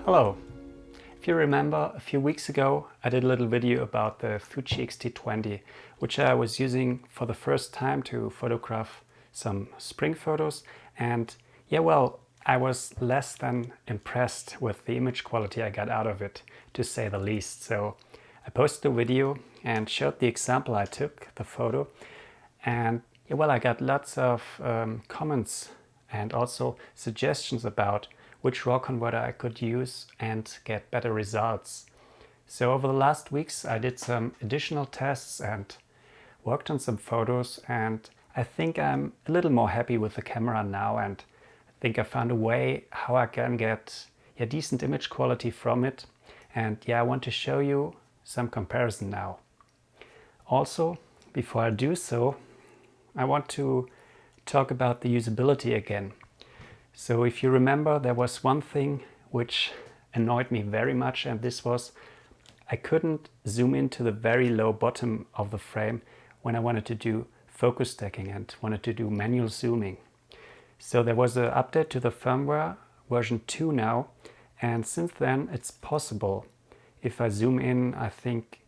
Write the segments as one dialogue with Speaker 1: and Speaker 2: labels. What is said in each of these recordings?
Speaker 1: Hello! If you remember, a few weeks ago I did a little video about the Fuji X-T20, which I was using for the first time to photograph some spring photos, and I was less than impressed with the image quality I got out of it, to say the least. So I posted a video and showed the example I took, the photo, and I got lots of comments and also suggestions about which RAW converter I could use and get better results. So over the last weeks I did some additional tests and worked on some photos, and I think I'm a little more happy with the camera now, and I think I found a way how I can get decent image quality from it. And I want to show you some comparison now. Also, before I do so, I want to talk about the usability again. So if you remember, there was one thing which annoyed me very much, and this was I couldn't zoom into the very low bottom of the frame when I wanted to do focus stacking and wanted to do manual zooming. So there was an update to the firmware, version 2 now, and since then it's possible. If I zoom in, I think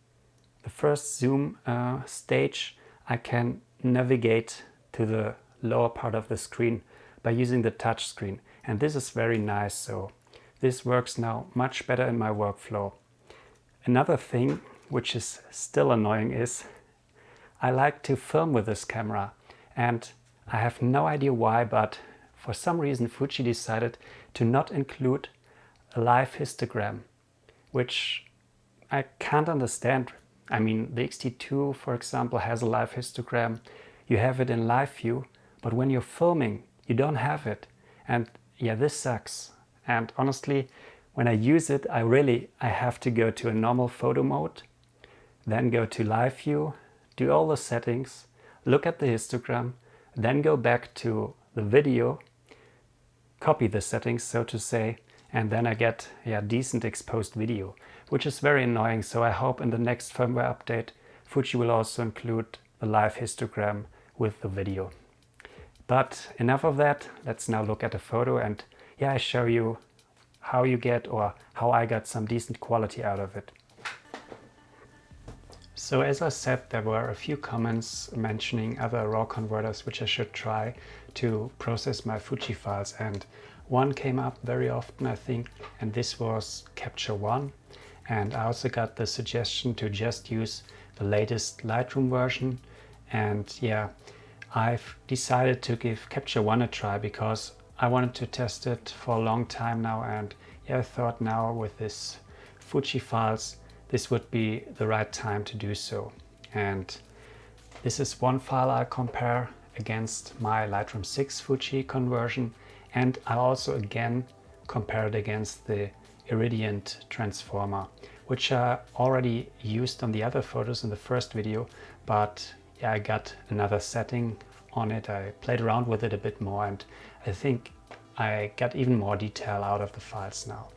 Speaker 1: the first zoom stage, I can navigate to the lower part of the screen by using the touch screen, and this is very nice. So this works now much better in my workflow. Another thing which is still annoying is I like to film with this camera, and I have no idea why, but for some reason Fuji decided to not include a live histogram, which I can't understand. I mean, the X-T2, for example, has a live histogram. You have it in live view, but when you're filming, you don't have it. And this sucks. And honestly, when I use it, I have to go to a normal photo mode, then go to live view, do all the settings, look at the histogram, then go back to the video, copy the settings, so to say, and then I get decent exposed video, which is very annoying. So I hope in the next firmware update, Fuji will also include the live histogram with the video. But enough of that, let's now look at a photo, and I show you how you get, or how I got some decent quality out of it. So as I said, there were a few comments mentioning other RAW converters which I should try to process my Fuji files, and one came up very often, I think, and this was Capture One. And I also got the suggestion to just use the latest Lightroom version, and I've decided to give Capture One a try because I wanted to test it for a long time now, and I thought now with this Fuji files this would be the right time to do so. And this is one file I compare against my Lightroom 6 Fuji conversion, and I also again compare it against the Iridient transformer, which I already used on the other photos in the first video, but I got another setting on it. I played around with it a bit more, and I think I got even more detail out of the files now.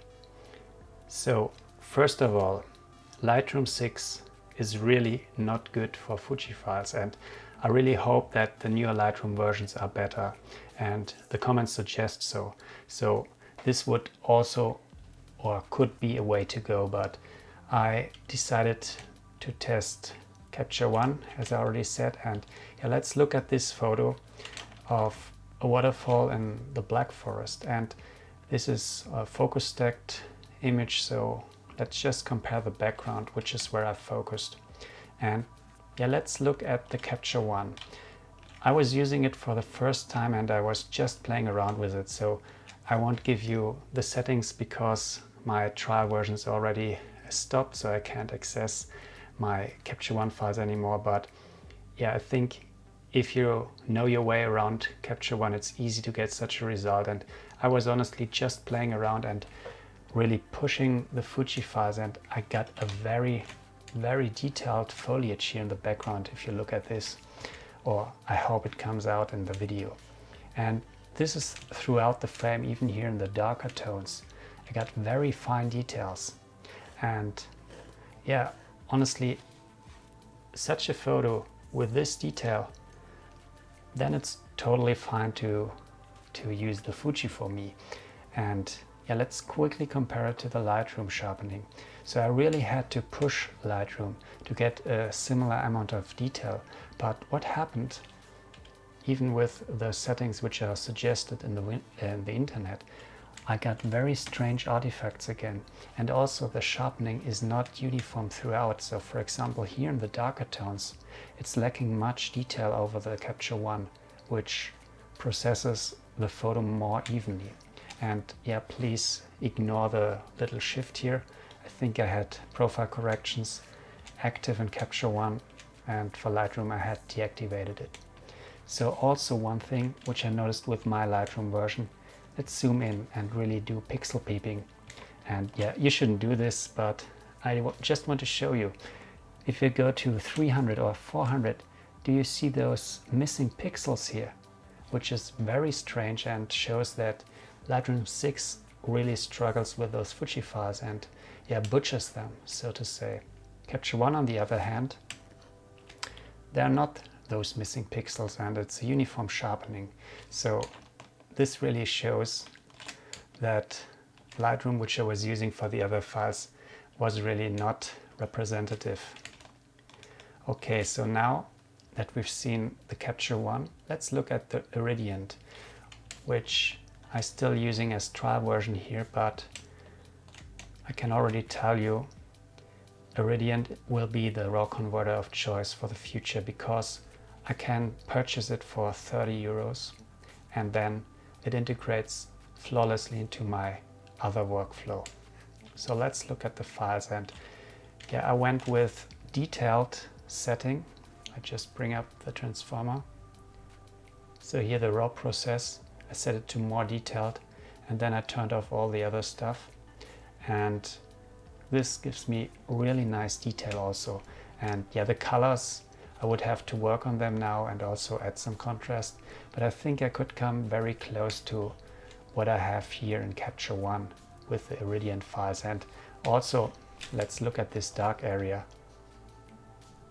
Speaker 1: So first of all, Lightroom 6 is really not good for Fuji files, and I really hope that the newer Lightroom versions are better, and the comments suggest so. So this would also, or could be, a way to go, but I decided to test Capture One, as I already said. And let's look at this photo of a waterfall in the Black Forest, and this is a focus stacked image, so let's just compare the background, which is where I focused. And let's look at the Capture One. I was using it for the first time and I was just playing around with it, so I won't give you the settings because my trial version is already stopped, so I can't access my Capture One files anymore. But I think if you know your way around Capture One, it's easy to get such a result. And I was honestly just playing around and really pushing the Fuji files, and I got a very detailed foliage here in the background, if you look at this, or I hope it comes out in the video. And this is throughout the frame, even here in the darker tones. I got very fine details, and honestly, such a photo with this detail, then it's totally fine to use the Fuji for me. And yeah, let's quickly compare it to the Lightroom sharpening. So I really had to push Lightroom to get a similar amount of detail. But what happened, even with the settings which are suggested in the internet, I got very strange artifacts again. And also the sharpening is not uniform throughout. So for example, here in the darker tones, it's lacking much detail over the Capture One, which processes the photo more evenly. And yeah, please ignore the little shift here. I think I had profile corrections active in Capture One, and for Lightroom I had deactivated it. So also one thing which I noticed with my Lightroom version, let's zoom in and really do pixel peeping. And yeah, you shouldn't do this, but I just want to show you. If you go to 300 or 400, do you see those missing pixels here? Which is very strange and shows that Lightroom 6 really struggles with those Fuji files and yeah, butchers them, so to say. Capture One, on the other hand, there are not those missing pixels and it's a uniform sharpening. So this really shows that Lightroom, which I was using for the other files, was really not representative. Okay, so now that we've seen the Capture One, let's look at the Irradiant, which I'm still using as trial version here, but I can already tell you Irradiant will be the RAW converter of choice for the future, because I can purchase it for 30 euros and then it integrates flawlessly into my other workflow. So let's look at the files, and yeah, I went with detailed setting. I just bring up the transformer. So here the RAW process, I set it to more detailed, and then I turned off all the other stuff. And this gives me really nice detail also. And yeah, the colors, I would have to work on them now and also add some contrast. But I think I could come very close to what I have here in Capture One with the Irradiant files. And also, let's look at this dark area.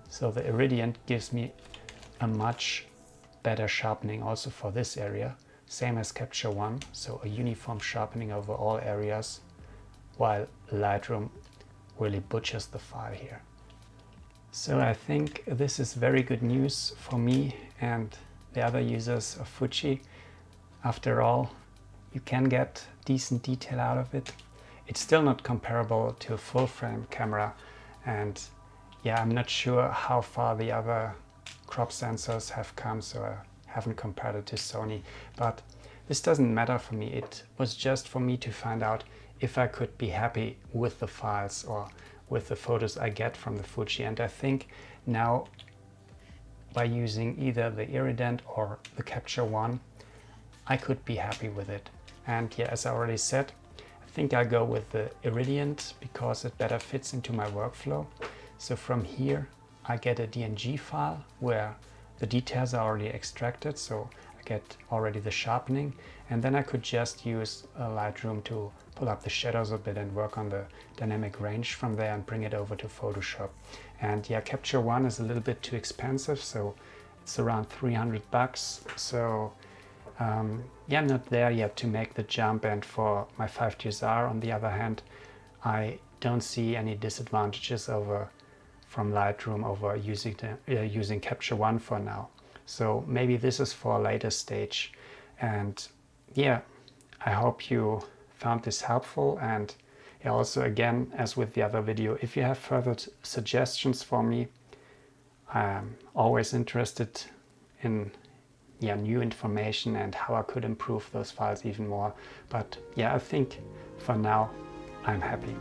Speaker 1: So the Irradiant gives me a much better sharpening also for this area, same as Capture One, so a uniform sharpening over all areas, while Lightroom really butchers the file here. So I think this is very good news for me and the other users of Fuji. After all, you can get decent detail out of it. It's still not comparable to a full frame camera, and yeah, I'm not sure how far the other crop sensors have come, so I haven't compared it to Sony, but this doesn't matter for me. It was just for me to find out if I could be happy with the files or with the photos I get from the Fuji. And I think now, by using either the Irradiant or the Capture One, I could be happy with it. And yeah, as I already said, I think I go with the Irradiant because it better fits into my workflow. So from here I get a DNG file where the details are already extracted, so I get already the sharpening, and then I could just use Lightroom to pull up the shadows a bit and work on the dynamic range from there and bring it over to Photoshop. And yeah, Capture One is a little bit too expensive, so it's around 300 bucks. So yeah, I'm not there yet to make the jump. And for my 5GSR, on the other hand, I don't see any disadvantages from Lightroom over using Capture One for now. So maybe this is for a later stage. And yeah, I hope you found this helpful. And yeah, also again, as with the other video, if you have further suggestions for me, I'm always interested in new information and how I could improve those files even more. But yeah, I think for now I'm happy.